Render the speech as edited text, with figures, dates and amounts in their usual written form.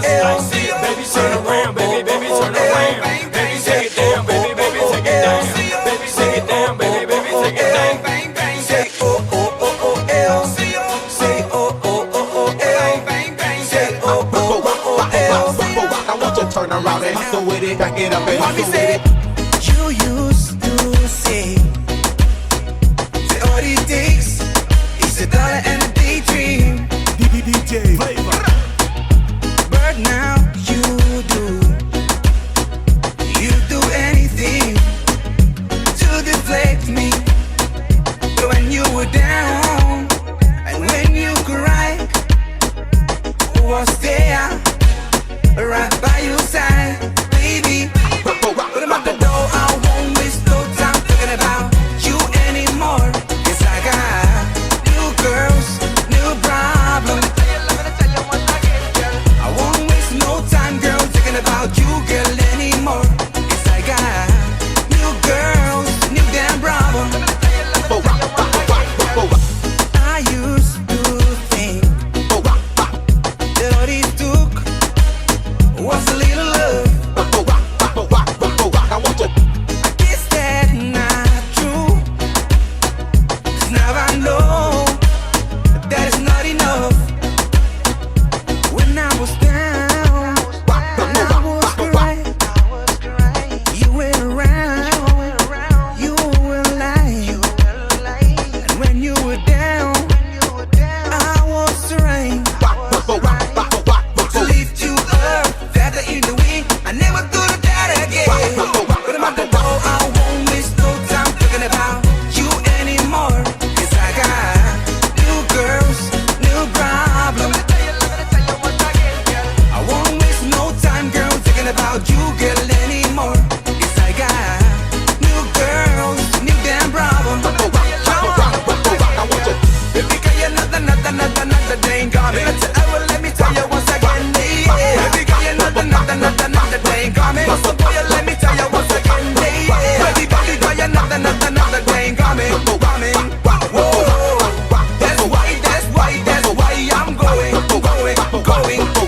just like see it. Baby, turn around, baby, baby, turn around. Baby, take it down, baby, baby, take it down. Baby, take it down, baby, baby, take it down. Say oh oh oh oh L. Say oh oh oh oh L. Say oh oh oh oh L. I want you to turn around and hustle with it, back it up and Mommy hustle with said, it. you used to say all it takes is $1 and a daydream. DJ Flavor. But now you do anything to deflect me. But when you were down and when you cried, who was there right by your side, baby? But I'm at the door, I won't waste no time thinking about you anymore. 'Cause I got new girls, new problems. I won't waste no time, girl, thinking about you, girl, anymore. 'Cause I got new girls, new damn problems. I used to think that all it took was a little love. I want you. I guess that's not true. 'Cause now I know that it's not enough. When I was down, I was crying. You went around, you were lying. And when you were down, I was trying to lift you up, feather in the wind. I never thought of that again. But I'm at the door, I won't waste no time thinking about you anymore. 'Cause I got new girls, new problems. I won't waste no time, girl, thinking about you, girl, anymore. 'Cause I got new girls, new damn problems. I want you. Baby, girl, you're another day coming. Let me tell you once again, yeah. Baby, girl, you're another day coming. So boy, let me tell you once again, yeah. Baby, girl, you're another day coming. Whoa, that's why I'm going.